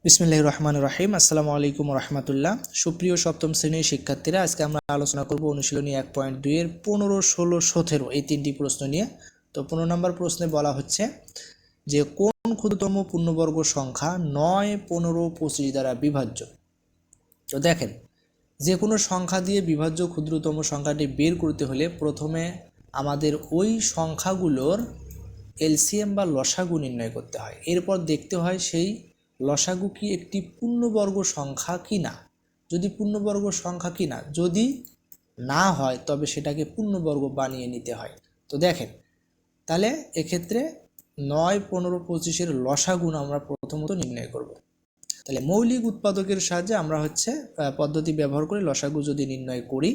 বিসমিল্লাহির রহমানির রহিম। আসসালামু আলাইকুম রহমতুল্লাহ। সুপ্রিয় সপ্তম শ্রেণীর শিক্ষার্থীরা, আজকে আমরা আলোচনা করব অনুশীলনী 1.2 এর 15, 16, 17 এই তিনটি প্রশ্ন নিয়ে। তো 15 নম্বর প্রশ্নে বলা হচ্ছে যে কোন ক্ষুদ্রতম পূর্ণবর্গ সংখ্যা 9, 15, 25 দ্বারা বিভাজ্য। তো দেখেন, যে কোনো সংখ্যা দিয়ে বিভাজ্য ক্ষুদ্রতম সংখ্যাটি বের করতে হলে প্রথমে আমাদের ওই সংখ্যাগুলোর এলসিএম বা লসাগু নির্ণয় করতে হয়। এরপর দেখতে হয় সেই লসাগু কি একটি পূর্ণবর্গ সংখ্যা কিনা। যদি পূর্ণবর্গ সংখ্যা কিনা যদি না হয় তবে সেটাকে পূর্ণবর্গ বানিয়ে নিতে হয়। তো দেখেন, তাহলে এক্ষেত্রে 9, 15, 25 লসাগু আমরা প্রথমত নির্ণয় করব। তাহলে মৌলিক উৎপাদকের সাহায্যে আমরা পদ্ধতি ব্যবহার করে লসাগু যদি নির্ণয় করি,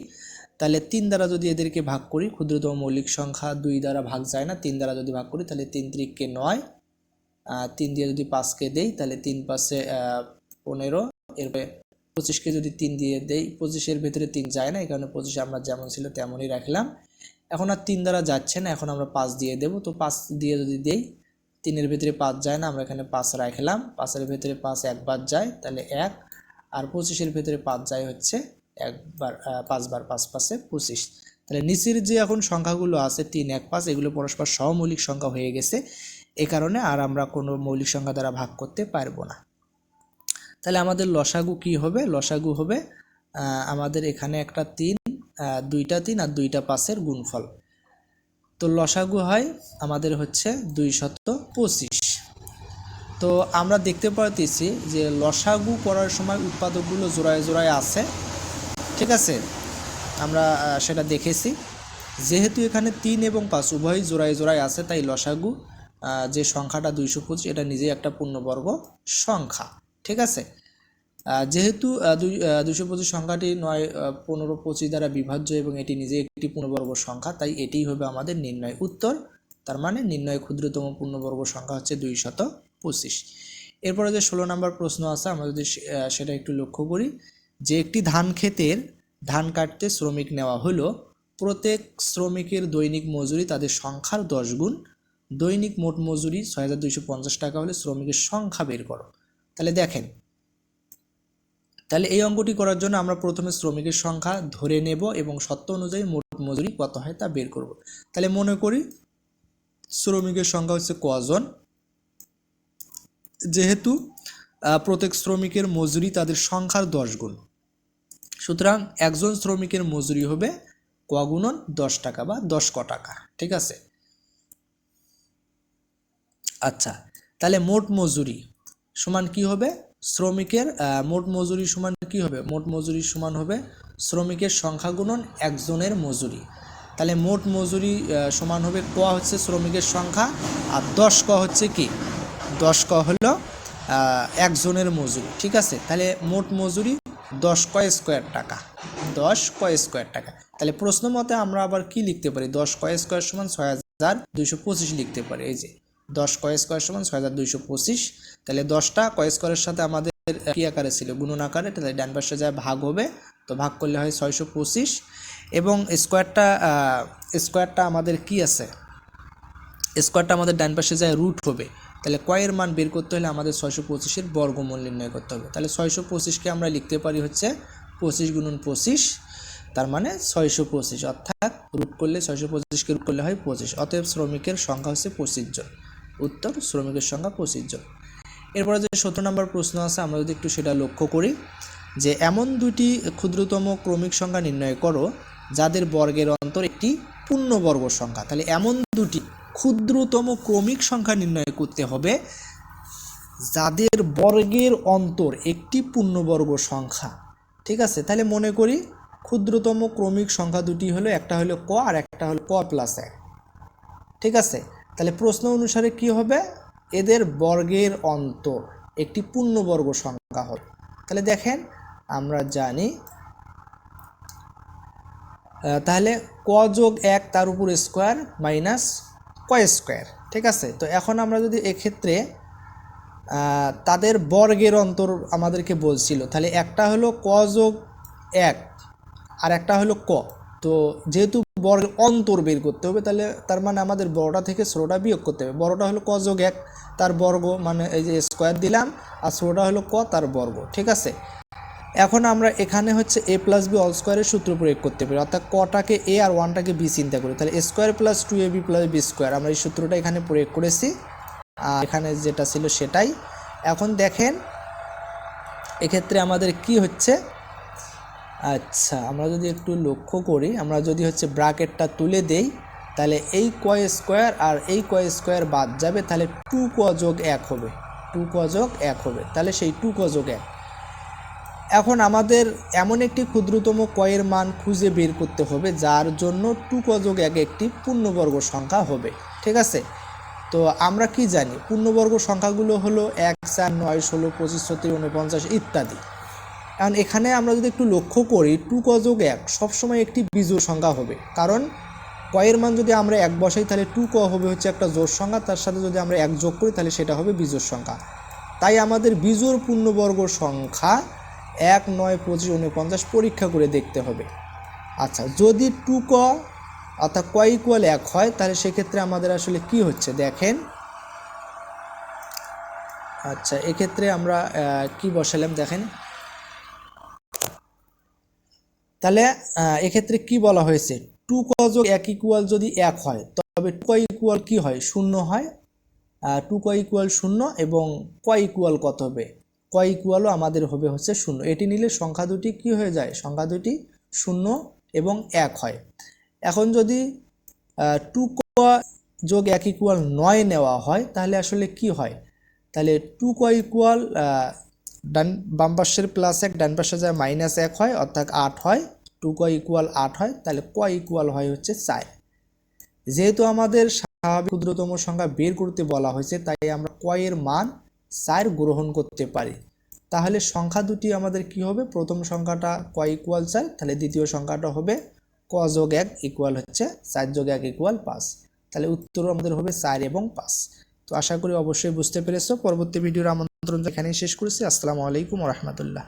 তাহলে 3 দ্বারা যদি এদেরকে ভাগ করি, ক্ষুদ্রতম মৌলিক সংখ্যা 2 দ্বারা ভাগ যায় না, 3 দ্বারা যদি ভাগ করি তাহলে 3 × 9, 3 দিয়ে যদি 5কে দেই তাহলে 3 × 5 = 15, এরপরে 25কে যদি 3 দিয়ে দেই, 25-এর ভেতরে 3 যায় না, এই কারণে 25 আমরা যেমন ছিল তেমনই রাখলাম। এখন আর 3 দ্বারা যাচ্ছে না, এখন আমরা 5 দিয়ে দেব। তো 5 দিয়ে যদি দেই, 3-এর ভেতরে 5 যায় না, আমরা এখানে 5 রাখলাম। 5-এর ভেতরে 5 একবার যায়, তাহলে 1, আর 25-এর ভেতরে 5 যায় হচ্ছে একবার, 5 বার 5 × 5 = 25। তাহলে নিচের যে এখন সংখ্যাগুলো আছে 3, 1, 5 এগুলো পরস্পর সহমৌলিক সংখ্যা হয়ে গেছে, এ কারণে আর আমরা কোনো মৌলিক সংখ্যা দ্বারা ভাগ করতে পারবো না। তাহলে আমাদের লসাগু কি হবে? লসাগু হবে আমাদের এখানে একটা 3, 2টা 3 আর 2টা 5-এর গুণফল। তো লসাগু হয় আমাদের হচ্ছে 225। তো আমরা দেখতে পাচ্ছি যে লসাগু করার সময় উৎপাদকগুলো জোড়ায় জোড়ায় আছে, ঠিক আছে, আমরা সেটা দেখেছি। যেহেতু এখানে 3 এবং 5 উভয়ই জোড়ায় জোড়ায় আছে, তাই লসাগু যে সংখ্যাটা 225 এটা নিজেই একটা পূর্ণবর্গ সংখ্যা, ঠিক আছে। যেহেতু 225 সংখ্যাটি 9, 15, 25 দ্বারা বিভাজ্য এবং এটি নিজে একটি পূর্ণবর্গ সংখ্যা, তাই এটিই হবে আমাদের নির্ণয় উত্তর। তার মানে নির্ণয় ক্ষুদ্রতম পূর্ণবর্গ সংখ্যা হচ্ছে 225। এরপরে যে 16 নম্বর প্রশ্ন আছে, আমরা যদি সেটা একটু লক্ষ্য করি, যে একটি ধান ক্ষেতের ধান কাটতে শ্রমিক নেওয়া হলো, প্রত্যেক শ্রমিকের দৈনিক মজুরি তাদের সংখ্যার 10 গুণ, দৈনিক মোট মজুরি 6250 টাকা হলে শ্রমিকের সংখ্যা বের করো। তাহলে দেখেন, তাহলে এই অঙ্কটি করার জন্য আমরা প্রথমে শ্রমিকের সংখ্যা ধরে নেব এবং সত্য অনুযায়ী মোট মজুরি কত হয় তা বের করব। তাহলে মনে করি শ্রমিকের সংখ্যা হচ্ছে কজন, যেহেতু প্রত্যেক শ্রমিকের মজুরি তাদের সংখ্যার 10 গুণ, সুতরাং একজন শ্রমিকের মজুরি হবে ক গুণন 10 টাকা বা 10 ক টাকা, ঠিক আছে। আচ্ছা, তাহলে মোট মজুরি সমান কি হবে? শ্রমিকের মোট মজুরি সমান কি হবে? মোট মজুরি সমান হবে শ্রমিকের সংখ্যা গুণন একজনের মজুরি। তাহলে মোট মজুরি সমান হবে ক হচ্ছে শ্রমিকের সংখ্যা, আর 10 ক হচ্ছে কি? 10 ক হলো একজনের মজুরি, ঠিক আছে। তাহলে মোট মজুরি 10 ক স্কোয়ার টাকা, 10 ক স্কোয়ার টাকা। তাহলে প্রশ্ন মতে আমরা আবার কি লিখতে পারি? 10 ক স্কোয়ার সমান 6225 লিখতে পারি। এই যে 10 ক স্কোয়ার সমান 6225। তাহলে 10টা ক স্কোয়ারের সাথে আমাদের কি আকারে ছিল? গুণন আকারে। তাহলে ডান পাশে যা ভাগ হবে, তো ভাগ করলে হয় 625, এবং স্কোয়ারটা আমাদের কি আছে? স্কোয়ারটা আমাদের ডান পাশে যায় রুট হবে। তাহলে কয়ের মান বের করতে হলে আমাদের 625-এর বর্গমূল নির্ণয় করতে হবে। তাহলে 625কে আমরা লিখতে পারি হচ্ছে 25 × 25, তার মানে 625, অর্থাৎ রুট করলে 625কে রুট করলে হয় 25। অতএব শ্রমিকের সংখ্যা হচ্ছে 25 জন। উত্তর শ্রমিকের সংখ্যা 25 জন। এরপরে যে 17 নম্বর প্রশ্ন আছে, আমরা যদি একটু সেটা লক্ষ্য করি, যে এমন দুটি ক্ষুদ্রতম ক্রমিক সংখ্যা নির্ণয় করো যাদের বর্গের অন্তর একটি পূর্ণবর্গ সংখ্যা। তাহলে এমন দুটি ক্ষুদ্রতম ক্রমিক সংখ্যা নির্ণয় করতে হবে যাদের বর্গের অন্তর একটি পূর্ণবর্গ সংখ্যা, ঠিক আছে। তাহলে মনে করি ক্ষুদ্রতম ক্রমিক সংখ্যা দুটি হলো, একটা হলো ক আর একটা হলো ক + 1, ঠিক আছে। তাহলে প্রশ্ন অনুসারে কি হবে? এদের বর্গের অন্তর একটি পূর্ণবর্গ সংখ্যা হবে। তাহলে দেখেন, আমরা জানি তাহলে ক যোগ 1 তার উপর স্কোয়ার মাইনাস ক স্কোয়ার, ঠিক আছে। তো এখন আমরা যদি এক্ষেত্রে তাদের বর্গের অন্তর আমাদেরকে বলছিল, তাহলে একটা হলো ক যোগ 1 আর একটা হলো ক। তো যেহেতু বর্গের অন্তর বের করতে হবে, তাহলে তার মানে আমাদের বড়টা থেকে ছোটোটা বিয়োগ করতে হবে। বড়টা হলো ক যোগ 1 তার বর্গ, মানে এই যে স্কোয়ার দিলাম, আর ছোটোটা হলো ক তার বর্গ, ঠিক আছে। এখন আমরা এখানে হচ্ছে a প্লাস বি অল স্কোয়ারের সূত্র প্রয়োগ করতে পারি, অর্থাৎ কটাকে a আর 1টাকে b চিন্তা করি, তাহলে a square plus 2ab plus b square, আমরা এই সূত্রটা এখানে প্রয়োগ করেছি, আর এখানে যেটা ছিল সেটাই। এখন দেখেন এক্ষেত্রে আমাদের কি হচ্ছে, আচ্ছা আমরা যদি একটু লক্ষ্য করি, আমরা যদি হচ্ছে ব্র্যাকেটটা তুলে দেই, তাহলে এই ক স্কোয়ার আর এই ক স্কোয়ার বাদ যাবে, তাহলে 2ক যোগ 1 হবে, 2ক যোগ 1 হবে, তাহলে সেই 2ক যোগ 1। এখন আমাদের এমন একটি ক্ষুদ্রতম কয়ের মান খুঁজে বের করতে হবে যার জন্য 2ক যোগ 1 একটি পূর্ণবর্গ সংখ্যা হবে, ঠিক আছে। তো আমরা কি জানি, পূর্ণবর্গ সংখ্যাগুলো হলো 1, 4, 9, 16, 25, 36, 49 ইত্যাদি। এখন এখানে আমরা যদি একটু লক্ষ্য করি, 2ক যোগ 1 সবসময় একটি বিজোড় সংখ্যা হবে, কারণ কয়ের মান যদি আমরা 1 বসাই তাহলে 2ক হবে হচ্ছে একটা জোড় সংখ্যা, তার সাথে যদি আমরা 1 যোগ করি তাহলে সেটা হবে বিজোড় সংখ্যা। তাই আমাদের বিজোড় পূর্ণবর্গ সংখ্যা 1, 9, 25, 49 পরীক্ষা করে দেখতে হবে। আচ্ছা, যদি 2ক অর্থাৎ ক ইকুয়াল 1 হয়, তাহলে সেক্ষেত্রে আমাদের আসলে কি হচ্ছে দেখেন। আচ্ছা, এক্ষেত্রে আমরা কি বসালাম দেখেন, তাহলে এক্ষেত্রে কি বলা হয়েছে, 2ক যোগ 1 ইকুয়াল যদি 1 হয়, তবে 2ক ইকুয়াল কি হয়, 0 হয়। 2ক ইকুয়াল 0 এবং ক ইকুয়াল কত হবে, ক ইকুয়ালও আমাদের হবে হচ্ছে 0। এটি নিলে সংখ্যা দুটি কি হয়ে যায়, সংখ্যা দুটি 0 এবং 1 হয়। এখন যদি 2ক যোগ 1 ইকুয়াল 9 নেওয়া হয়, তাহলে আসলে কি হয়, তাহলে 2ক ইকুয়াল বাম পাশের +1 ডান পাশে যায় -1 হয়, অর্থাৎ 8 হয়। 2ক ইকুয়াল 8 হয়, তাহলে ক ইকুয়াল হয় হচ্ছে 4। যেহেতু আমাদের স্বাভাবিক ক্ষুদ্রতম সংখ্যা বের করতে বলা হয়েছে, তাই আমরা ক এর মান 4 গ্রহণ করতে পারি। তাহলে সংখ্যা দুটি আমাদের কি হবে, প্রথম সংখ্যাটা ক ইকুয়াল 4, তাহলে দ্বিতীয় সংখ্যাটা হবে ক যোগ 1 ইকুয়াল হচ্ছে 4 যোগ 1 ইকুয়াল 5। তাহলে উত্তর আমাদের হবে 4 এবং 5। তো আশা করি অবশ্যই বুঝতে পেরেছো। পরবর্তী ভিডিওর আমন্ত্রণ এখানেই শেষ করছি। আসসালামু আলাইকুম ওয়া রাহমাতুল্লাহ।